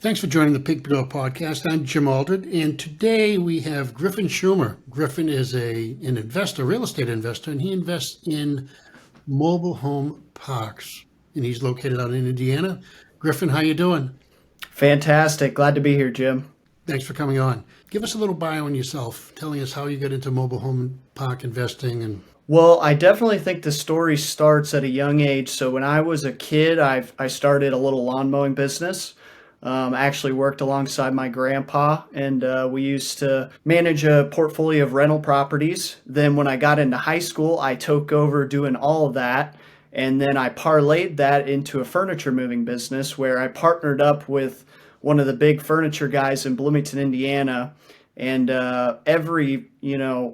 Thanks for joining the Pig Door Podcast. I'm Jim Aldred, and today we have Griffin Schermer. Griffin is an investor, real estate investor, and he invests in mobile home parks, and he's located out in Indiana. Griffin, how you doing? Fantastic. Glad to be here, Jim. Thanks for coming on. Give us a little bio on yourself, telling us how you got into mobile home park investing. And Well, I definitely think the story starts at a young age. So when I was a kid, I started a little lawn mowing business. I actually worked alongside my grandpa, and we used to manage a portfolio of rental properties. Then when I got into high school, I took over doing all of that. And then I parlayed that into a furniture moving business where I partnered up with one of the big furniture guys in Bloomington, Indiana. And every,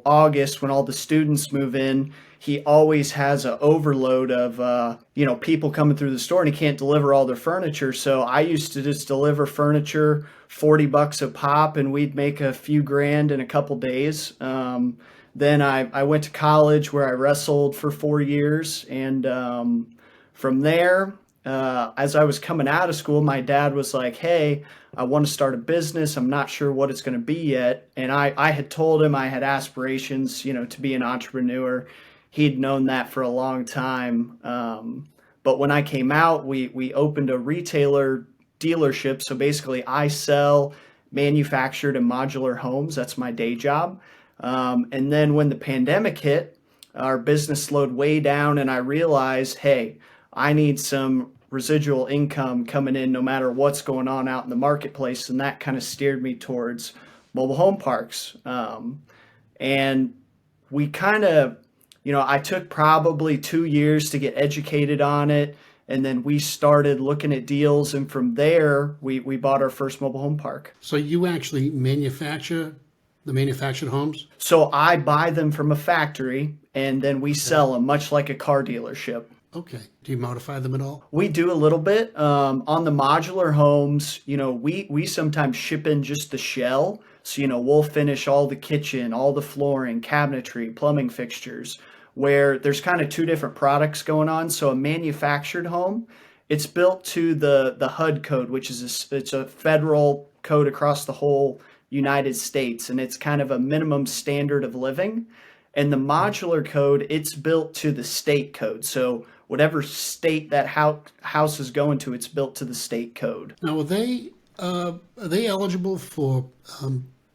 August when all the students move in, he always has an overload of, people coming through the store and he can't deliver all their furniture. So I used to just deliver furniture, $40 a pop, and we'd make a few grand in a couple days. Then I went to college where I wrestled for 4 years. And from there, as I was coming out of school, my dad was like, "Hey, I want to start a business. I'm not sure what it's going to be yet." And I had told him I had aspirations, to be an entrepreneur. He'd known that for a long time. But when I came out, we opened a retailer dealership. So basically, I sell manufactured and modular homes. That's my day job. And then when the pandemic hit, our business slowed way down, and I realized, hey, I need some residual income coming in no matter what's going on out in the marketplace. And that kind of steered me towards mobile home parks. And we kind of, I took probably 2 years to get educated on it. And then we started looking at deals. And from there, we bought our first mobile home park. so you actually manufacture the manufactured homes? So I buy them from a factory and then we sell them, much like a car dealership. Okay. Do you modify them at all? We do a little bit on the modular homes. We sometimes ship in just the shell. So we'll finish all the kitchen, all the flooring, cabinetry, plumbing fixtures. Where there's kind of two different products going on. So a manufactured home, it's built to the HUD code, which is it's a federal code across the whole United States, and it's kind of a minimum standard of living. And the modular code, it's built to the state code. So whatever state that house is going to, it's built to the state code. Now, are they eligible for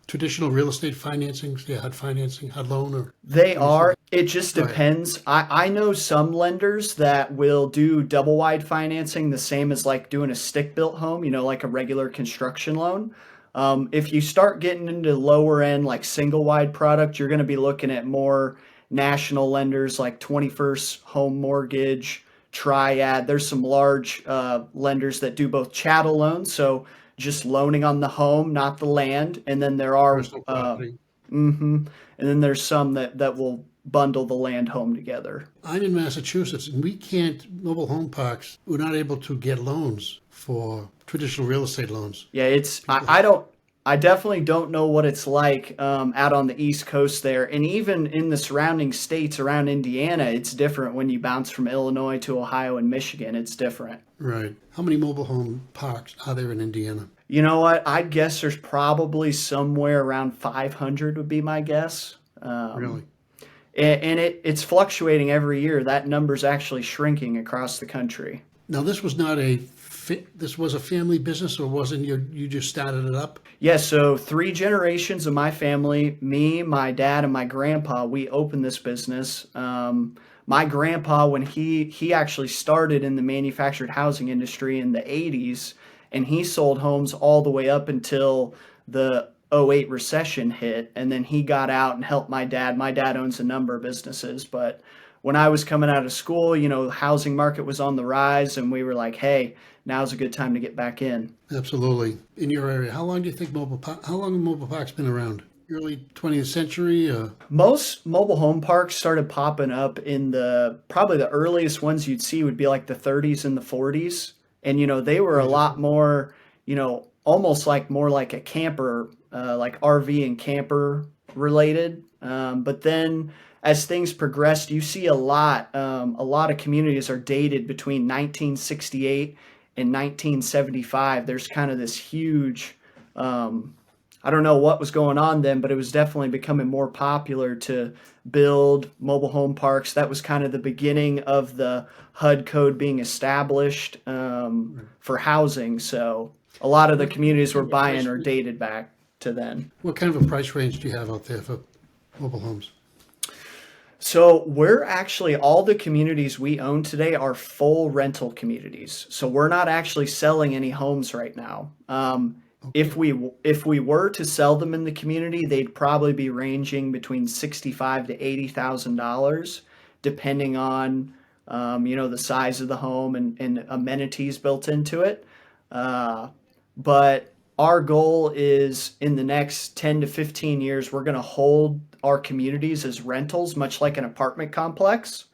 traditional real estate financing, say HUD financing, HUD loan, or They are. It just Go ahead. depends. I know some lenders that will do double wide financing, the same as like doing a stick built home, like a regular construction loan. If you start getting into lower end, like single wide product, you're going to be looking at more national lenders like 21st Home Mortgage, Triad. There's some large lenders that do both chattel loans, so just loaning on the home, not the land. And then there are, personal property? and then there's some that will bundle the land home together. I'm in Massachusetts, and mobile home parks, we're not able to get loans for traditional real estate loans. Yeah, I definitely don't know what it's like out on the East Coast there. And even in the surrounding states around Indiana, it's different when you bounce from Illinois to Ohio and Michigan. It's different. Right. How many mobile home parks are there in Indiana? You know what? I'd guess there's probably somewhere around 500 would be my guess. Really? And it's fluctuating every year. That number's actually shrinking across the country. Now, this was not this was a family business, or wasn't you just started it up? Yeah, so 3 generations of my family, me, my dad, and my grandpa, we opened this business. My grandpa, when he actually started in the manufactured housing industry in the 80s, and he sold homes all the way up until the '08 recession hit, and then he got out and helped my dad. My dad owns a number of businesses, but when I was coming out of school, the housing market was on the rise, and we were like, hey, now's a good time to get back in. Absolutely. In your area, how long do you think how long have mobile parks been around? Early 20th century? Most mobile home parks started popping up in probably the earliest ones you'd see would be like the 30s and the 40s. And, they were a lot more, almost like more like a camper, like RV and camper related. But then as things progressed, you see a lot of communities are dated between 1968 in 1975, there's kind of this huge, I don't know what was going on then, but it was definitely becoming more popular to build mobile home parks. That was kind of the beginning of the HUD code being established for housing. So a lot of the communities we're buying are dated back to then. What kind of a price range do you have out there for mobile homes? So we're actually, all the communities we own today are full rental communities. So we're not actually selling any homes right now. If we were to sell them in the community, they'd probably be ranging between $65,000 to $80,000, depending on the size of the home and amenities built into it. But our goal is in the next 10 to 15 years, we're going to hold our communities as rentals, much like an apartment complex.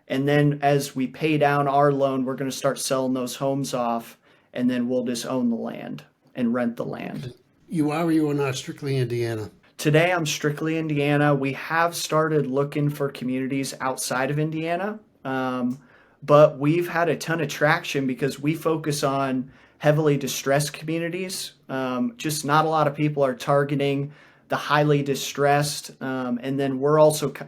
And then as we pay down our loan, we're going to start selling those homes off, and then we'll just own the land and rent the land. You are or you are not strictly Indiana? Today, I'm strictly Indiana. We have started looking for communities outside of Indiana, but we've had a ton of traction because we focus on heavily distressed communities. Just not a lot of people are targeting the highly distressed. And then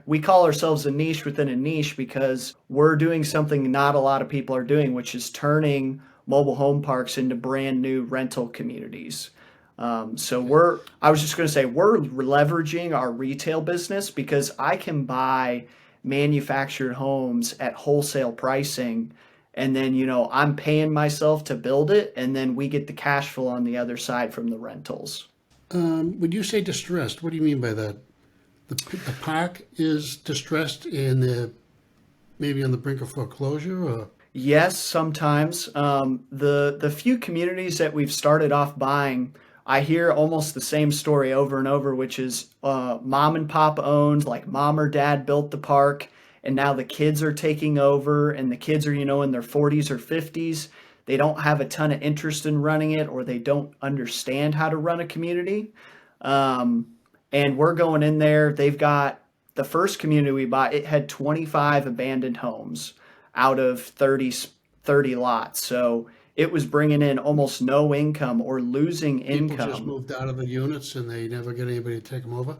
we call ourselves a niche within a niche because we're doing something not a lot of people are doing, which is turning mobile home parks into brand new rental communities. I was just going to say, we're leveraging our retail business because I can buy manufactured homes at wholesale pricing. And then, I'm paying myself to build it. And then we get the cash flow on the other side from the rentals. When you say distressed, what do you mean by that? The park is distressed and they're maybe on the brink of foreclosure, or? Yes, sometimes. The few communities that we've started off buying, I hear almost the same story over and over, which is mom and pop owned, like mom or dad built the park, and now the kids are taking over, and the kids are, in their 40s or 50s. They don't have a ton of interest in running it, or they don't understand how to run a community. And we're going in there. They've got the first community we bought, it had 25 abandoned homes out of 30 lots. So it was bringing in almost no income or losing income. People just moved out of the units and they never get anybody to take them over?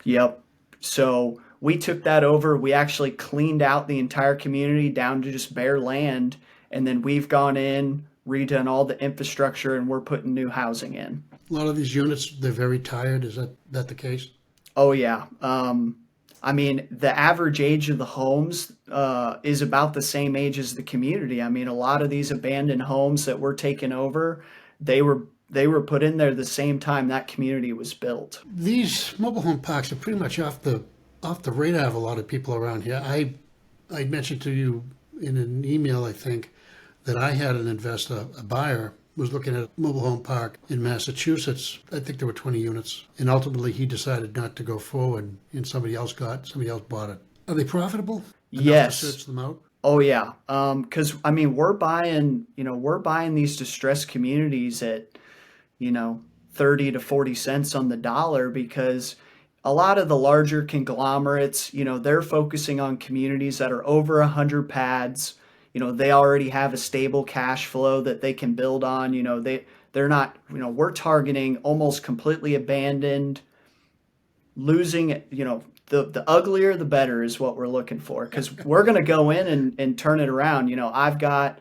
Yep. So we took that over. We actually cleaned out the entire community down to just bare land. And then we've gone in, redone all the infrastructure, and we're putting new housing in. A lot of these units, they're very tired. Is that the case? Oh, yeah. The average age of the homes is about the same age as the community. A lot of these abandoned homes that we're taking over, they were put in there the same time that community was built. These mobile home parks are pretty much off the radar of a lot of people around here. I mentioned to you in an email, I think, that I had an investor, a buyer, was looking at a mobile home park in Massachusetts. I think there were 20 units. And ultimately, he decided not to go forward, and somebody else bought it. Are they profitable? Yes. To search them out? Oh, yeah. Because, we're buying these distressed communities at, 30 to 40 cents on the dollar because a lot of the larger conglomerates, they're focusing on communities that are over 100 pads. They already have a stable cash flow that they can build on. They're not, we're targeting almost completely abandoned, losing, the uglier the better is what we're looking for, because we're going to go in and turn it around. I've got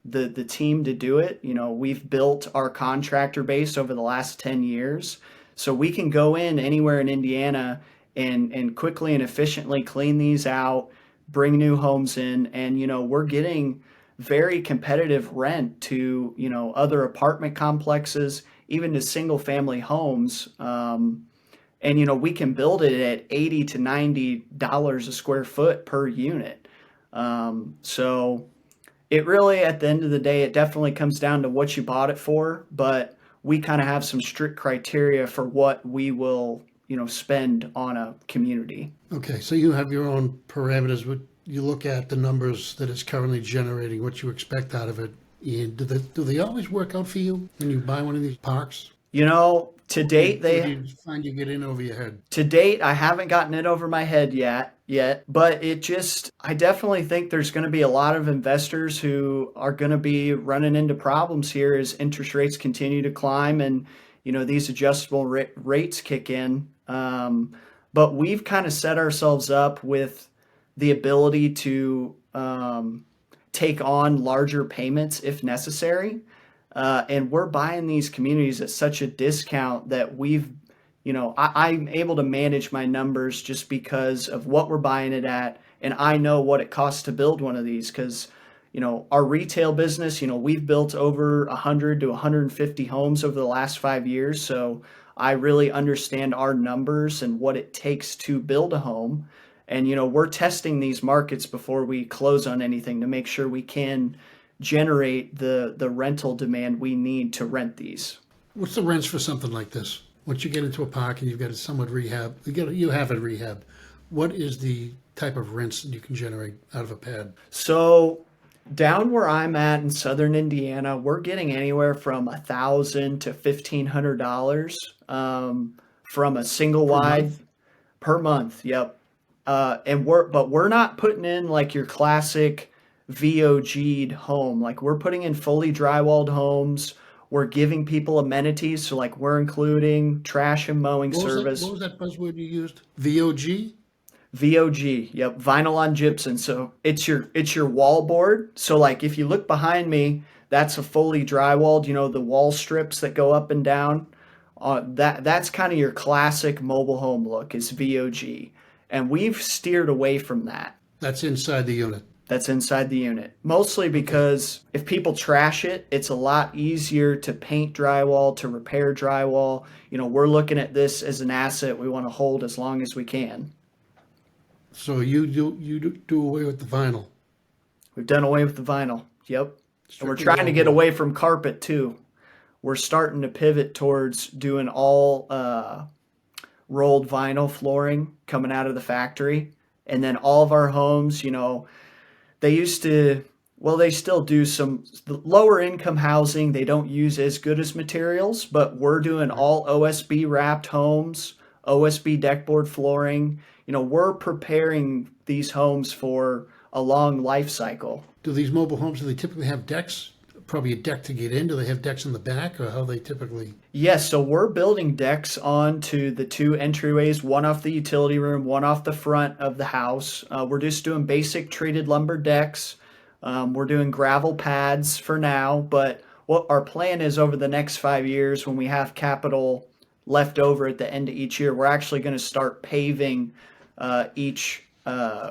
the team to do it. We've built our contractor base over the last 10 years. So we can go in anywhere in Indiana and quickly and efficiently clean these out, bring new homes in, and we're getting very competitive rent to other apartment complexes, even to single family homes, and we can build it at $80 to $90 a square foot per unit. So it really, at the end of the day, it definitely comes down to what you bought it for, but we kind of have some strict criteria for what we will spend on a community. Okay, so you have your own parameters. You look at the numbers that it's currently generating, what you expect out of it. And do they always work out for you when you buy one of these parks? To date, Or do you find you get in over your head? I haven't gotten it over my head yet, but I definitely think there's going to be a lot of investors who are going to be running into problems here as interest rates continue to climb and, these adjustable rates kick in. But we've kind of set ourselves up with the ability to take on larger payments if necessary. And we're buying these communities at such a discount that I'm able to manage my numbers just because of what we're buying it at. And I know what it costs to build one of these because, our retail business, we've built over 100 to 150 homes over the last 5 years. So I really understand our numbers and what it takes to build a home. And, we're testing these markets before we close on anything to make sure we can generate the rental demand we need to rent these. What's the rents for something like this? Once you get into a park and you've got it somewhat rehab, you have it rehab. What is the type of rents that you can generate out of a pad? So down where I'm at in southern Indiana, we're getting anywhere from $1,000 to $1,500 from a single Per wide month? per month. Yep. We're not putting in like your classic VOG'd home. Like we're putting in fully drywalled homes. We're giving people amenities, so like we're including trash and mowing What was that? What service. was that buzzword you used? VOG? VOG, yep, vinyl on gypsum. So it's your wall board. So like if you look behind me, that's a fully drywalled, the wall strips that go up and down. That's kind of your classic mobile home look is VOG. And we've steered away from that. That's inside the unit. That's inside the unit. Mostly Okay. because if people trash it, it's a lot easier to paint drywall, to repair drywall. We're looking at this as an asset we want to hold as long as we can. So you do away with the vinyl, We've done away with the vinyl. Yep. And we're strictly trying to get wallboard. away from carpet too. We're starting to pivot towards doing all rolled vinyl flooring coming out of the factory. And then all of our homes, they used to, well, they still do some the lower income housing. They don't use as good as materials, but we're doing Right. all OSB wrapped homes, OSB deck board flooring. We're preparing these homes for a long life cycle. Do these mobile homes, do they typically have decks? Probably a deck to get in. Do they have decks in the back, or how they typically? Yes, so we're building decks onto the two entryways, one off the utility room, one off the front of the house. We're just doing basic treated lumber decks. We're doing gravel pads for now, but what our plan is over the next 5 years when we have capital left over at the end of each year, we're actually going to start paving each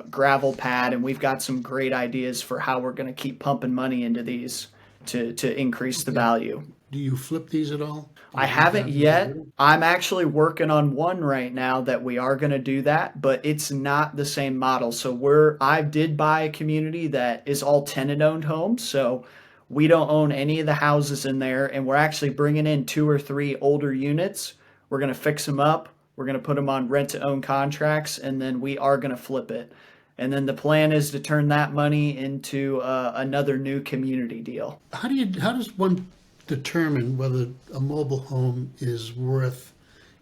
gravel pad, and we've got some great ideas for how we're going to keep pumping money into these to increase the Okay. value. Do you flip these at all? Do I you haven't rehab them and get rid yet. of them? I'm actually working on one right now that we are going to do that, but it's not the same model. So I did buy a community that is all tenant owned homes. So we don't own any of the houses in there, and we're actually bringing in two or three older units. We're going to fix them up. We're going to put them on rent to own contracts, and then we are going to flip it. And then the plan is to turn that money into another new community deal. How does one determine whether a mobile home is worth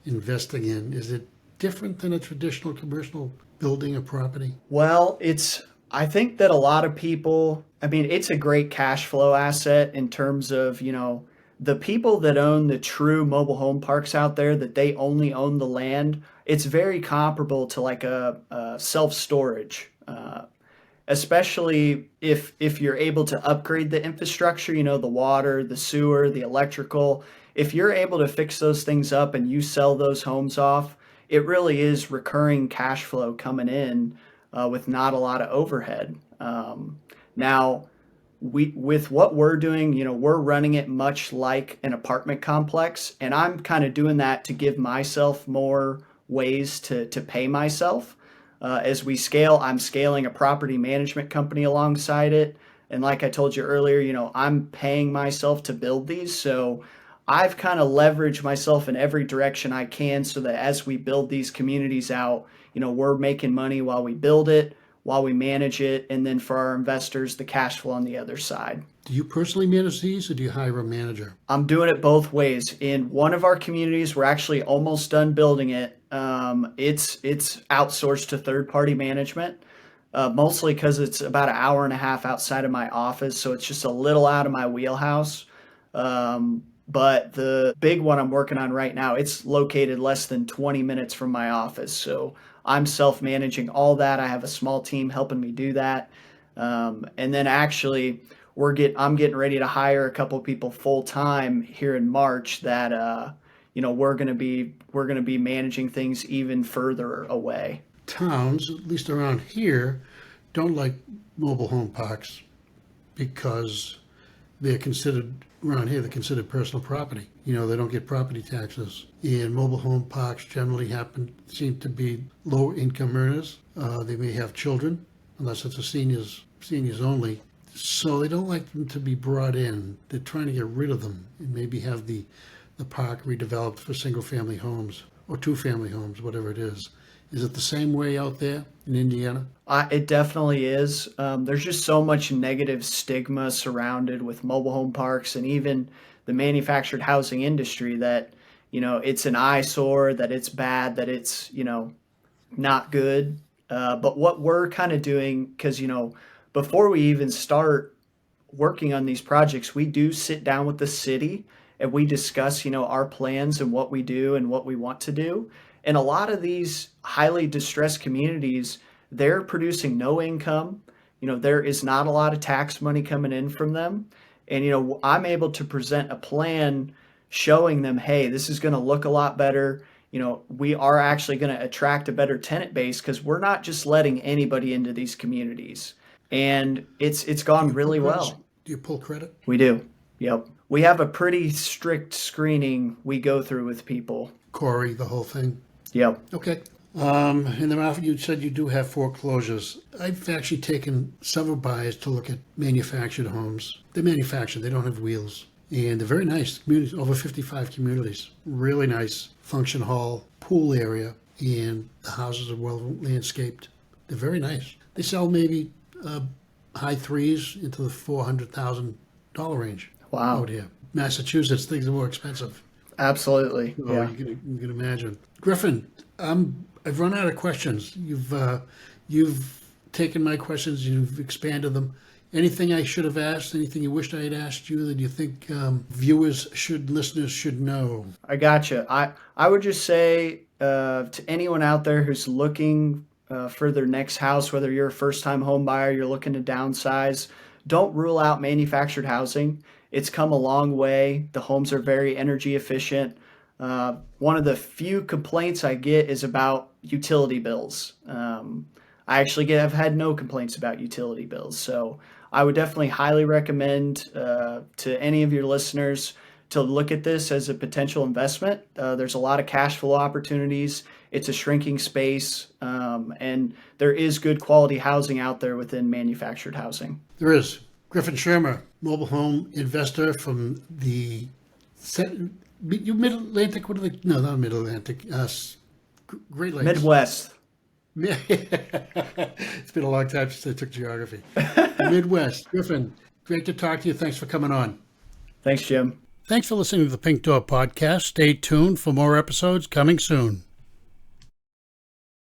investing in? Is it different than a traditional commercial building or property? Well, I think that a lot of people, I mean, it's a great cash flow asset in terms of, the people that own the true mobile home parks out there, that they only own the land. It's very comparable to like a self storage. Especially if you're able to upgrade the infrastructure, the water, the sewer, the electrical. If you're able to fix those things up and you sell those homes off, it really is recurring cash flow coming in with not a lot of overhead. Now, with what we're doing, we're running it much like an apartment complex, and I'm kind of doing that to give myself more ways to pay myself. As we scale, I'm scaling a property management company alongside it. And like I told you earlier, I'm paying myself to build these. So I've kind of leveraged myself in every direction I can so that as we build these communities out, we're making money while we build it. while we manage it, and then for our investors, the cash flow on the other side. Do you personally manage these or do you hire a manager? I'm doing it both ways. In one of our communities, we're actually almost done building it. It's outsourced to third-party management, mostly because it's about an hour and a half outside of my office, so it's just a little out of my wheelhouse. But the big one I'm working on right now, it's located less than 20 minutes from my office, so I'm self-managing all that. I have a small team helping me do that, and then actually I'm getting ready to hire a couple people full time here in March that we're gonna be managing things even further away. Towns, at least around here, don't like mobile home parks because they're considered considered personal property. They don't get property taxes. And mobile home parks generally seem to be lower income earners. They may have children, unless it's a seniors only. So they don't like them to be brought in. They're trying to get rid of them and maybe have the park redeveloped for single family homes or two family homes, whatever it is. Is it the same way out there in Indiana? It definitely is. There's just so much negative stigma surrounded with mobile home parks and even the manufactured housing industry that, it's an eyesore, that it's bad, that it's, not good. But what we're kind of doing, because, before we even start working on these projects, we do sit down with the city and we discuss, our plans and what we do and what we want to do. And a lot of these highly distressed communities, they're producing no income. There is not a lot of tax money coming in from them. And, I'm able to present a plan showing them, hey, this is going to look a lot better. We are actually going to attract a better tenant base because we're not just letting anybody into these communities. And it's gone really well. Do you pull credit? We do. Yep. We have a pretty strict screening we go through with people. Corey, the whole thing? Yep. Okay. And then you said you do have foreclosures. I've actually taken several buyers to look at manufactured homes. They're manufactured. They don't have wheels. And they're very nice communities, over 55 communities. Really nice function hall, pool area, and the houses are well landscaped. They're very nice. They sell maybe high threes into the $400,000 range. Wow. Out here. Massachusetts, things are more expensive. Absolutely. So Yeah. you can imagine. Griffin, I've run out of questions. You've taken my questions, you've expanded them. Anything I should have asked, anything you wished I had asked you that you think listeners should know? I gotcha. I would just say to anyone out there who's looking for their next house, whether you're a first-time home buyer, you're looking to downsize, don't rule out manufactured housing. It's come a long way. The homes are very energy efficient. One of the few complaints I get is about utility bills. I've had no complaints about utility bills. So I would definitely highly recommend to any of your listeners to look at this as a potential investment. There's a lot of cash flow opportunities. It's a shrinking space, and there is good quality housing out there within manufactured housing. There is. Griffin Schermer, mobile home investor from the Mid-Atlantic, no, not Mid-Atlantic, Great Lakes. Midwest. It's been a long time since I took geography. Midwest. Griffin, great to talk to you. Thanks for coming on. Thanks, Jim. Thanks for listening to the Pink Door Podcast. Stay tuned for more episodes coming soon.